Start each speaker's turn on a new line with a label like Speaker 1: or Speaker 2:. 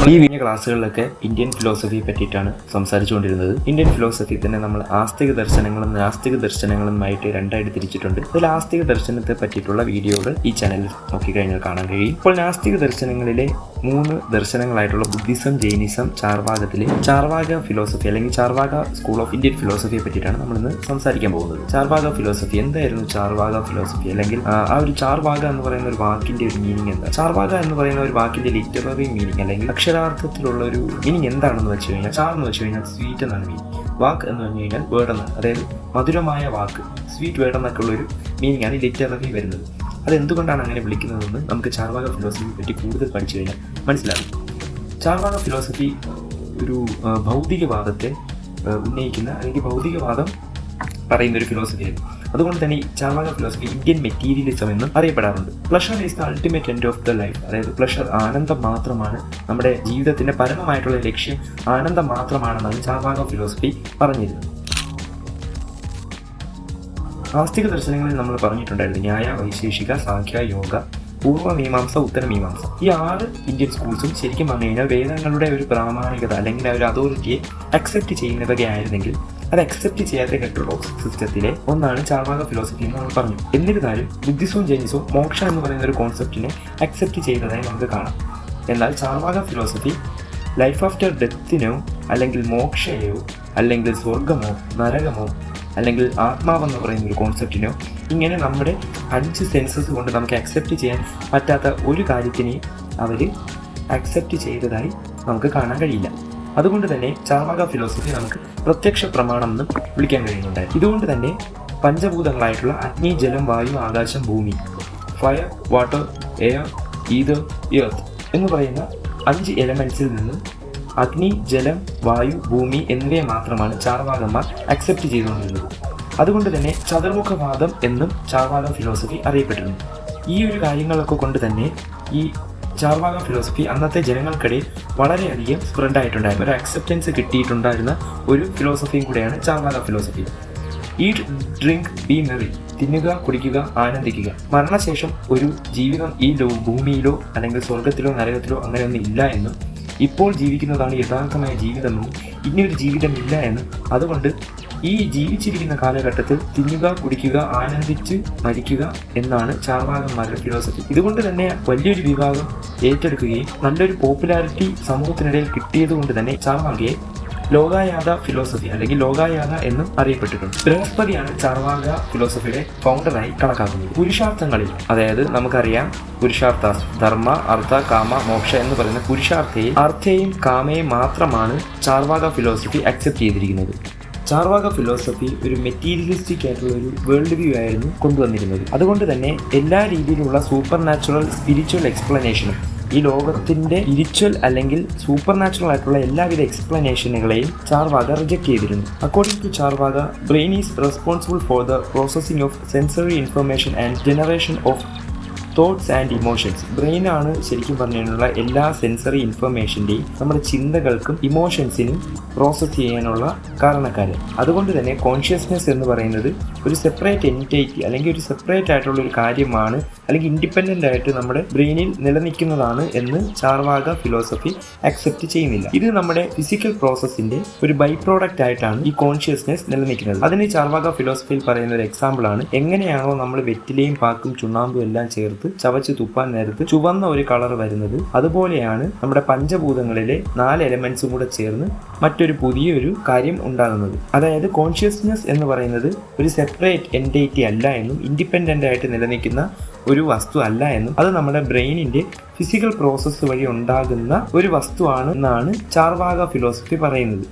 Speaker 1: നമ്മൾ ഈ കഴിഞ്ഞ ക്ലാസ്സുകളിലൊക്കെ ഇന്ത്യൻ ഫിലോസഫിയെ പറ്റിയിട്ടാണ് സംസാരിച്ചുകൊണ്ടിരുന്നത്. ഇന്ത്യൻ ഫിലോസഫി തന്നെ നമ്മൾ ആസ്തിക ദർശനങ്ങളും നാസ്തിക ദർശനങ്ങളുമായിട്ട് രണ്ടായിട്ട് തിരിച്ചിട്ടുണ്ട്. ഇതിൽ ആസ്തിക ദർശനത്തെ പറ്റിയിട്ടുള്ള വീഡിയോകൾ ഈ ചാനലിൽ നോക്കിക്കഴിഞ്ഞാൽ കാണാൻ കഴിയും. ഇപ്പോൾ നാസ്തിക ദർശനങ്ങളിലെ 3 ദർശനങ്ങളായിട്ടുള്ള ബുദ്ധിസം, ജൈനിസം, ചാർവാകത്തിലെ ചാർവാക ഫിലോസഫി അല്ലെങ്കിൽ ചാർവാക സ്കൂൾ ഓഫ് ഇന്ത്യൻ ഫിലോസഫിയെ പറ്റിയിട്ടാണ് നമ്മളിന്ന് സംസാരിക്കാൻ പോകുന്നത്. ചാർവാക ഫിലോസഫി എന്തായിരുന്നു? ചാർവാക ഫിലോസഫി അല്ലെങ്കിൽ ആ ഒരു ചാർവാക എന്ന് പറയുന്ന ഒരു വാക്കിന്റെ ഒരു മീനിങ് എന്താ? ചാർവാക എന്ന് പറയുന്ന ഒരു വാക്കിന്റെ ലിറ്റററി മീനിങ് അല്ലെങ്കിൽ അക്ഷരാർത്ഥത്തിലുള്ള ഒരു മീനിങ് എന്താണെന്ന് വെച്ച് കഴിഞ്ഞാൽ, ചാർ എന്ന് വെച്ച് കഴിഞ്ഞാൽ സ്വീറ്റ് എന്നാണ് മീനിങ്. വാക്ക് എന്ന് പറഞ്ഞു കഴിഞ്ഞാൽ വേർഡ് എന്നാണ്, അതായത് മധുരമായ വാക്ക്, സ്വീറ്റ് വേർഡ് എന്നൊക്കെ ഉള്ള ഒരു മീനിങ് ആണ് ലിറ്റററി വരുന്നത്. അതെന്തുകൊണ്ടാണ് അങ്ങനെ വിളിക്കുന്നതെന്ന് നമുക്ക് ചാർവാക ഫിലോസഫിയെ പറ്റി കൂടുതൽ പഠിച്ചു കഴിഞ്ഞാൽ മനസ്സിലാകും. ചാർവാക ഫിലോസഫി ഒരു ഭൗതികവാദത്തെ ഉന്നയിക്കുന്ന അല്ലെങ്കിൽ ഭൗതികവാദം പറയുന്ന ഒരു ഫിലോസഫിയായിരുന്നു. അതുകൊണ്ട് തന്നെ ഈ ചാർവാക ഫിലോസഫി ഇന്ത്യൻ മെറ്റീരിയലിസം എന്ന് അറിയപ്പെടാറുണ്ട്. Pleasure is the ultimate end of the life, അതായത് പ്ലഷർ, ആനന്ദം മാത്രമാണ് നമ്മുടെ ജീവിതത്തിന്റെ പരമമായിട്ടുള്ള ലക്ഷ്യം, ആനന്ദം മാത്രമാണെന്നാണ് ചാർവാക ഫിലോസഫി പറഞ്ഞിരുന്നത്. ആസ്തിക ദർശനങ്ങളിൽ നമ്മൾ പറഞ്ഞിട്ടുണ്ടായിരുന്നു ന്യായ, വൈശേഷിക, സാഖ്യ, യോഗ, പൂർവ്വമീമാംസ, ഉത്തരമീമാംസ. ഈ 6 ഇന്ത്യൻ സ്കൂൾസും ശരിക്കും പറഞ്ഞു കഴിഞ്ഞാൽ വേദങ്ങളുടെ ഒരു പ്രാമാണികത അല്ലെങ്കിൽ ഒരു അതോറിറ്റിയെ അക്സെപ്റ്റ് ചെയ്യുന്നവയായിരുന്നെങ്കിൽ അത് അക്സെപ്റ്റ് ചെയ്യാത്ത ഹെറ്ററോഡോക്സ് സിസ്റ്റത്തിലെ ഒന്നാണ് ചാർവാക ഫിലോസഫി എന്ന് നമ്മൾ പറഞ്ഞു. എന്നിരുന്നാലും ബുദ്ധിസവും ജൈനിസവും മോക്ഷ എന്ന് പറയുന്ന ഒരു കോൺസെപ്റ്റിനെ അക്സെപ്റ്റ് ചെയ്യുന്നതായി നമുക്ക് കാണാം. എന്നാൽ ചാർവാക ഫിലോസഫി ലൈഫ് ആഫ്റ്റർ ഡെത്തിനോ അല്ലെങ്കിൽ മോക്ഷയോ അല്ലെങ്കിൽ സ്വർഗമോ നരകമോ അല്ലെങ്കിൽ ആത്മാവെന്ന് പറയുന്ന ഒരു കോൺസെപ്റ്റിനോ ഇങ്ങനെ നമ്മുടെ 5 സെൻസസ് കൊണ്ട് നമുക്ക് അക്സെപ്റ്റ് ചെയ്യാൻ പറ്റാത്ത ഒരു കാര്യത്തിനെയും അവർ അക്സെപ്റ്റ് ചെയ്തതായി നമുക്ക് കാണാൻ കഴിയില്ല. അതുകൊണ്ട് തന്നെ ചാർവാക ഫിലോസഫി നമുക്ക് പ്രത്യക്ഷ പ്രമാണം എന്നും വിളിക്കാൻ കഴിയുന്നുണ്ടായിരുന്നു. ഇതുകൊണ്ട് തന്നെ പഞ്ചഭൂതങ്ങളായിട്ടുള്ള അഗ്നി, ജലം, വായു, ആകാശം, ഭൂമി, fire, water, air, ether, earth എന്ന് പറയുന്ന 5 എലമെന്റ്സിൽ നിന്നും അഗ്നി, ജലം, വായു, ഭൂമി എന്നിവയെ മാത്രമാണ് ചാർവാകന്മാർ അക്സെപ്റ്റ് ചെയ്തുകൊണ്ടിരുന്നത്. അതുകൊണ്ട് തന്നെ ചതുർമുഖവാദം എന്നും ചാർവാക ഫിലോസഫി അറിയപ്പെട്ടിരുന്നു. ഈ ഒരു കാര്യങ്ങളൊക്കെ കൊണ്ട് തന്നെ ഈ ചാർവാക ഫിലോസഫി അന്നത്തെ ജനങ്ങൾക്കിടയിൽ വളരെയധികം സ്പ്രെഡ് ആയിട്ടുണ്ടായിരുന്നു, ഒരു അക്സെപ്റ്റൻസ് കിട്ടിയിട്ടുണ്ടായിരുന്ന ഒരു ഫിലോസഫിയും കൂടെയാണ് Charvaka philosophy. Eat, drink, be merry, തിന്നുക, കുടിക്കുക, ആനന്ദിക്കുക. മരണശേഷം ഒരു ജീവിതം ഈ ഭൂമിയിലോ അല്ലെങ്കിൽ സ്വർഗത്തിലോ നരകത്തിലോ അങ്ങനെയൊന്നും ഇല്ല എന്നും ഇപ്പോൾ ജീവിക്കുന്നതാണ് യഥാർത്ഥമായ ജീവിതമെന്നും ഇനിയൊരു ജീവിതമില്ല എന്നും അതുകൊണ്ട് ഈ ജീവിച്ചിരിക്കുന്ന കാലഘട്ടത്തിൽ തിന്നുക, കുടിക്കുക, ആനന്ദിച്ച് മരിക്കുക എന്നാണ് ചാർവാകന്മാരുടെ ഫിലോസഫി. ഇതുകൊണ്ട് തന്നെ വലിയൊരു വിഭാഗം ഏറ്റെടുക്കുകയും നല്ലൊരു പോപ്പുലാരിറ്റി സമൂഹത്തിനിടയിൽ കിട്ടിയത് കൊണ്ട് തന്നെ ചാർവാകയെ ലോകായാത ഫിലോസഫി അല്ലെങ്കിൽ ലോകായാത എന്നും അറിയപ്പെട്ടിട്ടുണ്ട്. ബൃഹസ്പതിയാണ് ചാർവാക ഫിലോസഫിയുടെ ഫൗണ്ടറായി കണക്കാക്കുന്നത്. പുരുഷാർത്ഥങ്ങളിൽ, അതായത് നമുക്കറിയാം പുരുഷാർത്ഥ ധർമ്മ, അർത്ഥ, കാമ, മോക്ഷ എന്ന് പറയുന്ന പുരുഷാർത്ഥയെയും അർത്ഥയെയും കാമയെയും മാത്രമാണ് ചാർവാക ഫിലോസഫി അക്സെപ്റ്റ് ചെയ്തിരിക്കുന്നത്. ചാർവാക ഫിലോസഫി ഒരു മെറ്റീരിയലിസ്റ്റിക് ആയിട്ടുള്ള ഒരു വേൾഡ് വ്യൂ ആയിരുന്നു കൊണ്ടുവന്നിരുന്നത്. അതുകൊണ്ട് തന്നെ എല്ലാ രീതിയിലുള്ള സൂപ്പർ നാച്ചുറൽ, സ്പിരിച്വൽ എക്സ്പ്ലനേഷനും ഈ ലോകത്തിന്റെ സ്പിരിച്വൽ അല്ലെങ്കിൽ സൂപ്പർ നാച്ചുറൽ ആയിട്ടുള്ള എല്ലാവിധ എക്സ്പ്ലനേഷനുകളെയും ചാർവാക റിജക്ട് ചെയ്തിരുന്നു. According to Charvaka, brain is responsible for the processing of sensory information and generation of thoughts and emotions. ബ്രെയിനാണ് ശരിക്കും പറഞ്ഞുള്ള എല്ലാ സെൻസറി ഇൻഫർമേഷൻ്റെയും നമ്മുടെ ചിന്തകൾക്കും ഇമോഷൻസിനും പ്രോസസ്സ് ചെയ്യാനുള്ള കാരണക്കാരൻ. അതുകൊണ്ട് തന്നെ കോൺഷ്യസ്നെസ് എന്ന് പറയുന്നത് ഒരു സെപ്പറേറ്റ് എൻറ്റിറ്റി അല്ലെങ്കിൽ ഒരു സെപ്പറേറ്റ് ആയിട്ടുള്ള ഒരു കാര്യമാണ് അല്ലെങ്കിൽ ഇൻഡിപെൻഡൻ്റ് ആയിട്ട് നമ്മുടെ ബ്രെയിനിൽ നിലനിൽക്കുന്നതാണ് എന്ന് ചാർവാക ഫിലോസഫി അക്സെപ്റ്റ് ചെയ്യുന്നില്ല. ഇത് നമ്മുടെ ഫിസിക്കൽ പ്രോസസ്സിന്റെ ഒരു ബൈ പ്രോഡക്റ്റ് ആയിട്ടാണ് ഈ കോൺഷ്യസ്നെസ് നിലനിൽക്കുന്നത്. അതിന് ചാർവാക ഫിലോസഫിയിൽ പറയുന്ന ഒരു എക്സാമ്പിളാണ്, എങ്ങനെയാണോ നമ്മൾ വെറ്റിലയും പാക്കും ചുണ്ണാമ്പും എല്ലാം ചേർത്ത് ചവച്ച് തുപ്പാൻ നേരത്ത് ചുവന്ന ഒരു കളർ വരുന്നത്, അതുപോലെയാണ് നമ്മുടെ പഞ്ചഭൂതങ്ങളിലെ 4 എലമെന്റ്സും കൂടെ ചേർന്ന് മറ്റൊരു പുതിയൊരു കാര്യം ഉണ്ടാകുന്നത്. അതായത് കോൺഷ്യസ്നെസ് എന്ന് പറയുന്നത് ഒരു സെപ്പറേറ്റ് എൻറ്റിറ്റി അല്ല എന്നും ഇൻഡിപെൻഡൻ്റ് ആയിട്ട് നിലനിൽക്കുന്ന ഒരു വസ്തു അല്ല എന്നും അത് നമ്മുടെ ബ്രെയിനിന്റെ ഫിസിക്കൽ പ്രോസസ്സ് വഴി ഉണ്ടാകുന്ന ഒരു വസ്തുവാണ് എന്നാണ് ചാർവാക ഫിലോസഫി പറയുന്നത്.